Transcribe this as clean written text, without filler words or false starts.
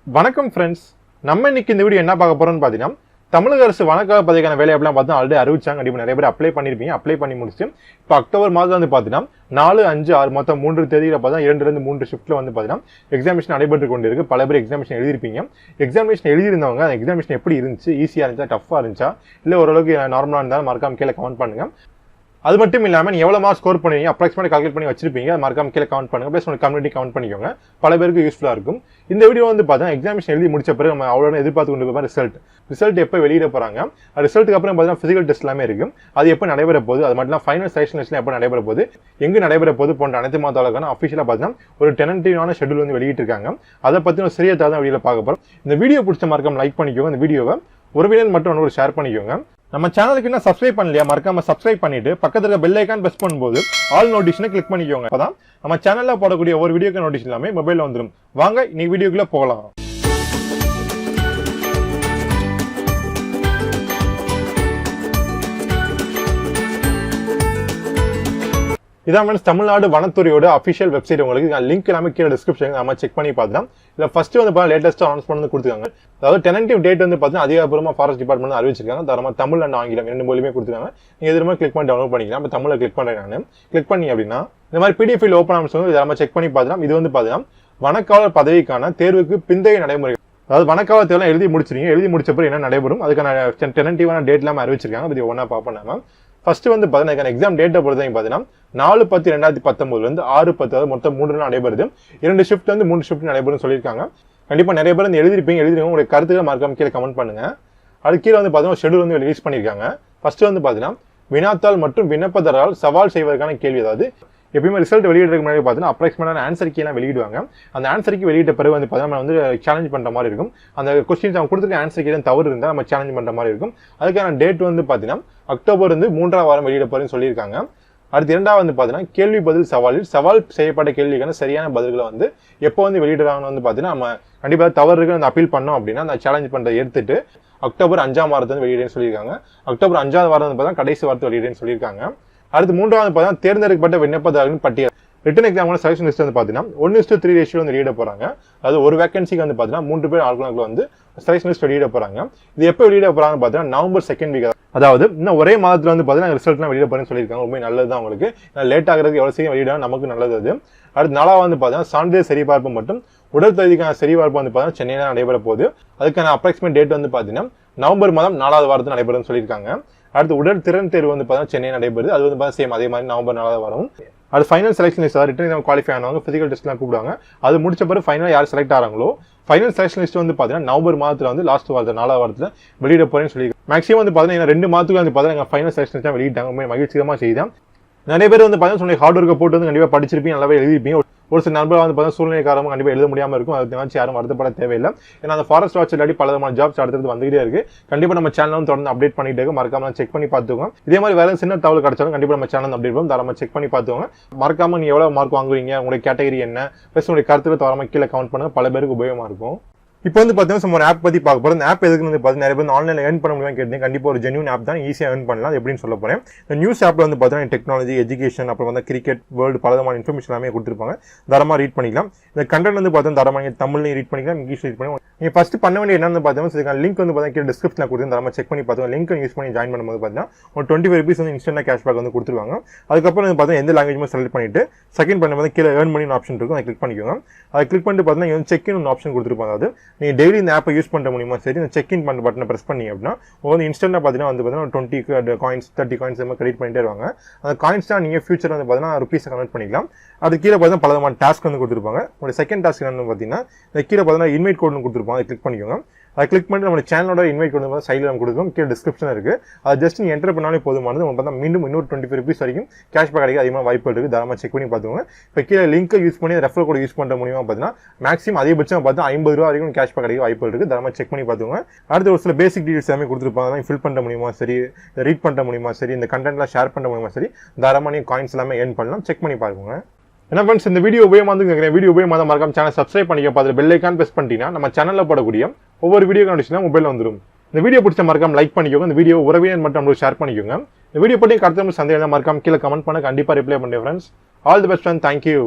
வணக்கம் ஃப்ரெண்ட்ஸ், நம்ம இன்னைக்கு இந்த வீடியோ என்ன பார்க்க போறோம்னு பார்த்தீங்கன்னா, தமிழக அரசு வனக்காக பதவிக்கான வேலை அப்படிலாம் பார்த்தா ஆல்ரெடி அறிவிச்சாங்க. கண்டிப்பாக நிறைய பேர் அப்ளை பண்ணியிருப்பீங்க. அப்ளை பண்ணி முடிச்சு இப்போ அக்டோபர் மாதம் வந்து பார்த்தீங்கன்னா 4, 5, 6 மொத்தம் 3 தேதியில் பார்த்தா 2-3 ஷிஃப்ட்டில் வந்து பார்த்தீங்கன்னா எக்ஸாமினேஷன் நடைபெற்று கொண்டு இருக்கு. பல பேர் எக்ஸாமினேஷன் எழுதிருப்பீங்க. எக்ஸாமினேஷன் எழுதியிருந்தவங்க அந்த எக்ஸாமினேஷன் எப்படி இருந்துச்சு, ஈஸியாக இருந்துச்சா, டஃப்பாக இருந்துச்சா, இல்லை ஓரளவுக்கு நார்மலாக இருந்தாலும் மறக்காம கீழே கமெண்ட் பண்ணுங்க. அது மட்டும் இல்லாமல் நீ எவ்வளோ மார்க் ஸ்கோர் பண்ணுவீங்க அப்ராக்சிமேட் கால்குலேட் பண்ணி வச்சிருப்பீங்க, அது மறக்காம கீழே கமெண்ட் பண்ணுங்க. ப்ளஸ் உங்கள் கம்யூனிட்டி கமெண்ட் பண்ணிக்கோங்க. பல பேருக்கு யூஸ்ஃபுல்லாக இருக்கும். இந்த வீடியோ வந்து பார்த்தீங்கன்னா எக்ஸாமினேஷன் எழுதி முடிச்ச பிறகு நம்ம அவ்வளோ எதிர்பார்த்து கொண்டு போய் ரிசல்ட் எப்போ வெளியிட போகிறாங்க, ரிசல்ட்டுக்கு அப்புறம் பார்த்தீங்கன்னா ஃபிசிக்கல் டெஸ்ட் எல்லாமே இருக்கும். அது எப்போ நடைபெற போகுது, அது மட்டும் இல்லாமல் ஃபைனல் செலக்ஷன் லிஸ்ட்லாம் எப்போ நடைபெற போகுது, எங்கே நடைபெற போகுது போன்ற அனைத்து மாதங்களுக்கான அஃபிஷியலாக பார்த்தீங்கன்னா ஒரு டெனன்டிவான ஷெட்யூல் வந்து வெளியிட்டிருக்காங்க. அதை பற்றி ஒரு சிறிய தான் வீடியோவில் பார்க்க போகிறோம். இந்த வீடியோ பிடிச்ச மறக்காம லைக் பண்ணிக்கோங்க. இந்த வீடியோவை உறவினர் மட்டும் ஒன்று ஷேர் பண்ணிக்கோங்க. நம்ம சேனலுக்கு என்ன சப்ஸ்கிரைப் பண்ணலையா, மறக்காம சப்ஸ்கிரைப் பண்ணிட்டு பக்கத்துல இருக்க பெல் ஐகான் பிரஸ் பண்ணும்போது ஆல் நோட்டிஃபிகேஷனை கிளிக் பண்ணிக்கோங்க. அப்பதான் நம்ம சேனல்ல போடக்கூடிய ஒரு வீடியோக்கு நோட்டிஃபிகேஷன் எல்லாமே மொபைல்ல வந்துடும். வாங்க இன்னைக்கு வீடியோக்குள்ள போகலாம். இதான் மீன்ஸ் தமிழ்நாடு வனத்துறையோட அஃபிஷியல் வெப்சைட். உங்களுக்கு லிங்க் எல்லாமே கீழே டிஸ்கிரிப்ஷன் நம்ம செக் பண்ணி பார்த்துலாம். இதில் ஃபர்ஸ்ட் வந்து லேட்டஸ்ட் அனௌன்ஸ்மெண்ட் வந்து கொடுத்துருக்காங்க. அதாவது டெனன்டிவ் டேட் வந்து பார்த்தீங்கன்னா அதிகாரப்பூர்வமா ஃபாரஸ்ட் டிபார்ட்மெண்ட் அறிவிச்சிருக்காங்க. தரமா தமிழ் அண்ட் ஆங்கிலம் 2 மொழியுமே கொடுத்துருக்காங்க. நீங்க எதுவுமே கிளிக் பண்ணி டவுன்லோட் பண்ணிக்கலாம். இப்போ தமிழில் கிளிக் பண்ணுறேன் நான். கிளிக் பண்ணி அப்படின்னா இந்த மாதிரி பிடிஎஃப் ஓப்பன் ஆகும். இதை நம்ம செக் பண்ணி பார்த்துலாம். இது வந்து பார்த்தீங்கன்னா வனக்காவலர் பதவிக்கான தேர்வுக்கு பிந்தைய நடைமுறை. அதாவது வனக்காவலர் தேர்வு எழுதி முடிச்சிருக்கீங்க. எழுதி முடிச்சப்போ என்ன நடைபெறும், அதுக்கான டெனன்டிவான டேட் எல்லாம் அறிவிச்சிருக்காங்க. இது ஒன்றா பார்ப்போம். ஃபர்ஸ்ட் வந்து பார்த்தீங்கன்னா எக்ஸாம் டேட்டை பொறுத்தவரைக்கும் பார்த்தீங்கன்னா 4/10/2019 6/10 மொத்தம் 3 நாள் நடைபெறுது. 2 ஷிஃப்ட் வந்து 3 ஷிஃப்ட் நடைபெறும் சொல்லியிருக்காங்க. கண்டிப்பாக நிறைய பேர் வந்து எழுதிருப்பீங்க. உங்களுடைய கருத்துக்களை மறக்காம கீழே கமெண்ட் பண்ணுங்க. அது கீழே வந்து பார்த்தீங்கன்னா ஷெட்யூல் வந்து ரிலீஸ் பண்ணியிருக்காங்க. ஃபர்ஸ்ட் வந்து பார்த்தீங்கன்னா வினாத்தாள் மற்றும் விண்ணப்பதாரரால் சவால் செய்வதற்கான கேள்வி. அதாவது எப்பயுமே ரிசல்ட் வெளியிடறதுக்கு முன்னாடி பார்த்தீங்கன்னா அப்ராக்சிமேட்டான ஆன்சர் கீ எல்லாம் வெளியிடுவாங்க. அந்த ஆன்சர் கீ வெளியிட்ட பிறகு வந்து பார்த்தீங்கன்னா நம்ம வந்து சேலஞ்ச் பண்ணுற மாதிரி இருக்கும். அந்த கொஸ்டின்ஸ் அவங்க கொடுத்துருக்க ஆன்சர் கீ தவறு இருந்தால் நம்ம சேலஞ்ச் பண்ணுற மாதிரி இருக்கும். அதுக்கான டேட் வந்து பார்த்தீங்கன்னா அக்டோபர் வந்து 3ஆம் வாரம் வெளியிட போறேன்னு சொல்லியிருக்காங்க. அடுத்து 2வது வந்து பார்த்தீங்கன்னா கேள்வி பதில் சவாலில் சவால் செய்யப்பட்ட கேள்விக்கான சரியான பதில்களை வந்து எப்போ வந்து வெளியிடுறாங்கன்னு வந்து பார்த்தீங்கன்னா நம்ம கண்டிப்பாக தவறு இருக்கு அந்த அப்பீல் பண்ணோம் அப்படின்னா அந்த சேலஞ்ச் பண்ணுறதை எடுத்துட்டு அக்டோபர் 5ஆம் வாரத்தை வெளியிடன்னு சொல்லியிருக்காங்க. அக்டோபர் 5ஆவது வாரம் வந்து பார்த்தீங்கன்னா கடைசி வாரத்தை வெளியிடன்னு சொல்லியிருக்காங்க. அடுத்து 3வது பார்த்தீங்கன்னா தேர்ந்தெடுக்கப்பட்ட விண்ணப்பதாரர்களின் பட்டியல். ரிட்டன் எக்ஸாமோட செலக்ஷன் லிஸ்ட் வந்து பார்த்தீங்கன்னா 1:3 ரேஷியோ வந்து வெளியிட போறாங்க. அதாவது ஒரு வேகன்சிக்கு வந்து பார்த்தீங்கன்னா 3 பேர் ஆட்களுக்கு வந்து செலக்ஷன் லிஸ்ட் வெளியிட போறாங்க. இது எப்போ வெளியிட போறாங்கன்னு பார்த்தீங்கன்னா நவம்பர் 2nd வீக். அதாவது இன்னும் ஒரே மாதத்துல வந்து பார்த்தீங்கன்னா ரிசல்ட்லாம் வெளியிட போறேன்னு சொல்லியிருக்காங்க. ரொம்ப நல்லது தான் உங்களுக்கு. லேட் ஆகிறதுக்கு எவ்வளவு சீக்கிரம் வெளியிட நமக்கு நல்லது. அது அடுத்து 4வது வந்து பார்த்தீங்கன்னா சான்றிதழ் சரிபார்ப்பு மற்றும் உடல் தகுதிக்கான சரிபார்ப்பு வந்து பார்த்தீங்கன்னா சென்னையில நடைபெற போகுது. அதுக்கான அப்ராக்சிமேட் டேட் வந்து பார்த்தீங்கன்னா நவம்பர் மாதம் 4வது வாரத்தில் நடைபெறும்னு சொல்லியிருக்காங்க. அடுத்து உடல் திறன் தேர்வு வந்து பார்த்தீங்கன்னா சென்னை நடைபெறுது. அது வந்து பார்த்தீங்கன்னா சேம் அதே மாதிரி நவம்பர் 4வது வாரம். அது final selection list, written exam qualify ஆனவங்க ஃபிசிக்கல் டெஸ்ட்லாம் கூப்பிடுவாங்க. அது முடிச்ச பிறகு ஃபைனல் யார் செலக்ட் ஆகிறாங்களோ ஃபைனல் செலக்ஷன் லிஸ்ட் வந்து பார்த்தீங்கன்னா நவம்பர் மாதத்தில் வந்து லாஸ்ட் வாரத்தில் 4வது வாரத்தில் வெளியிட போறேன்னு சொல்லியிருக்காங்க. மேக்ஸிமம் வந்து பார்த்தீங்கன்னா 2 மாதத்துக்கு வந்து பார்த்தீங்கன்னா ஃபைனல் செலக்ஷன் லிஸ்ட் வெளியிட்டாங்க. மகிழ்ச்சிகரமாக செய்தான். நிறைய பேர் வந்து பார்த்தீங்கன்னா சொல்லி ஹார்ட் ஒர்க்கை போட்டு வந்து கண்டிப்பாக படிச்சிருப்பீங்க, நல்லாவே எழுதிருப்பீங்க. ஒரு சில நண்பர்கள் வந்து பார்த்தீங்கன்னா சூழ்நிலை காரணமாக கண்டிப்பாக எழுத முடியாமல் இருக்கும். அதை நினைச்சு யாரும் வருத்தப்பட தேவையில்லை. ஏன்னா அந்த ஃபாரஸ்ட் வாட்ச் இல்லாட்டி பல விதமான ஜாப்ஸ் அடுத்தது வந்துகிட்டே இருக்கு. கண்டிப்பாக நம்ம சேனலும் தொடர்ந்து அப்டேட் பண்ணிட்டு இருக்கு. மறக்காம செக் பண்ணி பார்த்துக்கோங்க. இதே மாதிரி வேற சின்ன தகவல் கிடைச்சாலும் கண்டிப்பாக நம்ம சேனல் அப்டேட் பண்ணுவோம். தரமா செக் பண்ணி பார்த்துக்கோங்க. மறக்காம நீ எவ்வளவு மார்க் வாங்குறீங்க, உங்களுடைய கேட்டகரி என்ன, பிளஸ் உங்களுடைய கருத்துக்களை தரமா கீழே கமெண்ட் பண்ணுங்க. பல பேருக்கு உபயோகமா இருக்கும். இப்போ வந்து பார்த்தீங்கன்னா ஒரு ஆப் பத்தி பார்க்க போறோம். இந்த ஆப் எதுக்கு வந்து பார்த்தீங்கன்னா நிறைய பேர் ஆன்லைன்ல ஏர்ன் பண்ண முடியுமா கேட்டீங்க. கண்டிப்பா ஒரு ஜென்யூன் ஆப் தான், ஈஸியாக ஏர்ன் பண்ணலாம். அது எப்படின்னு சொல்ல போறேன். இந்த நியூஸ் ஆப்ல வந்து பார்த்தீங்கன்னா டெக்னாலஜி, எஜுகேஷன், அப்புறம் வந்து கிரிக்கெட், வேர்ல்டு பலவிதமான இன்ஃபர்மேஷன் எல்லாமே கொடுத்துருப்பாங்க. தரமா ரீட் பண்ணிக்கலாம். இந்த கண்டென்ட் வந்து பார்த்தீங்கன்னா தரமா தமிழ்லையும் ரீட் பண்ணிக்கலாம், இங்கிலீஷ் ரீட் பண்ணி. நீங்க ஃபர்ஸ்ட் பண்ண வேண்டிய என்னன்னு பார்த்தீங்கன்னா லிங்க் வந்து பார்த்தீங்கன்னா டிஸ்கிரிப்ஷன்ல கொடுத்து தரமா செக் பண்ணி பார்த்துக்கோங்க. லிங்க் யூஸ் பண்ணி ஜாயின் பண்ணும்போது பார்த்தீங்கன்னா ஒரு 25 rupees வந்து இன்ஸ்டன்ட் கேஷ்பேக் வந்து கொடுத்துருவாங்க. அதுக்கப்புறம் வந்து பார்த்தீங்கன்னா எந்த லாங்குவேஜுமே செலக்ட் பண்ணிட்டு செகண்ட் பண்ணும்போது கீழே ஏர்ன் பண்ணி ஆப்ஷன் இருக்கும். அதை கிளிக் பண்ணிக்கோங்க. அதை கிளிக் பண்ணிட்டு பார்த்தீங்கன்னா செக் இன் ஆப்ஷன் கொடுத்துருப்பாங்க. அது நீங்க டெய்லி இந்த ஆப்பை யூஸ் பண்ண முடியுமா சரி, இந்த செக் இன் பண்ண பட்டனை பிரஸ் பண்ணி அப்படின்னா உங்களுக்கு இன்ஸ்டன்டா பார்த்தீங்கன்னா வந்து பார்த்தீங்கன்னா 20 காயின்ஸ் 30 காயின்ஸ் கிரெடிட் பண்ணிட்டே இருவாங்க. அந்த காயின்ஸ் தான் நீங்க ஃபியூச்சர் வந்து பார்த்தீங்கன்னா ருபீஸ் கன்வெர்ட் பண்ணிக்கலாம். அது கீழே பார்த்தீங்கன்னா பல விதமான டாஸ்க் வந்து கொடுத்துருப்பாங்க. ஒரு செகண்ட் டாஸ்க் வந்து பார்த்தீங்கன்னா கீழே பார்த்தீங்கன்னா இன்வைட் கோட் கொடுத்துருப்பாங்க. அதை கிளிக் பண்ணிக்கோங்க. அதை கிளிக் பண்ணிட்டு நம்ம சேனலோட இன்வைட் கோட் வந்து சைடில் நம்ம கொடுத்துருக்கோம். கீழே டிஸ்கிரிப்ஷன் இருக்கு. அது ஜஸ்ட் நீங்க என்டர் பண்ணாலே போதுமானது. உங்களுக்கு பார்த்தா மீண்டும் இன்னொரு 25 rupees வரைக்கும் கேஷ்பேக் கிடைக்க அதிகமாக வாய்ப்பு இருக்கு. தாராளமாக செக் பண்ணி பார்த்துக்கோங்க. இப்போ கீழே லிங்க் யூஸ் பண்ணி ரெஃபர் கோட் யூஸ் பண்ண முடியுமா பார்த்தீங்கன்னா மேக்ஸிமம் அதிகபட்சம் பார்த்தா 50 ரூபா வரைக்கும் கேஷ்பேக் கிடைக்க வாய்ப்பு இருக்கு. தாராளமாக செக் பண்ணி பார்த்துக்கோங்க. அடுத்து ஒரு சில பேசிக் டீடைல்ஸ் எல்லாமே கொடுத்துருப்பாங்க. ஃபில் பண்ண முடியுமா சரி, ரீட் பண்ண முடியுமா சரி, இந்த கண்டென்ட்லாம் ஷேர் பண்ண முடியுமா சரி, தாராளமாக நீங்க காயின்ஸ் எல்லாமே ஏர்ன் பண்ணலாம். செக் பண்ணி பாருங்க. என்ன ஃப்ரெண்ட்ஸ், இந்த வீடியோ உபயோகமாக வீடியோ உபயோகமாக மறக்காம சேனல் சப்ஸ்கிரைப் பண்ணிக்க. பார்த்து பெல் ஐகான் பிரஸ் பண்ணிட்டீங்கன்னா நம்ம சேனல்ல போடக்கூடிய ஒவ்வொரு வீடியோ கண்டிஷனா மொபைல் வந்துடும். இந்த வீடியோ பிடிச்ச மறக்காம லைக் பண்ணிக்கோங்க. இந்த வீடியோ உறவினர் மட்டும் ஷேர் பண்ணிக்கோங்க. இந்த வீடியோ பற்றி கருத்து சந்தேகம் மறக்காம கீழே கமெண்ட் பண்ண கண்டிப்பா ரிப்ளை பண்ணுறேன் friends. All the best friends. Thank you.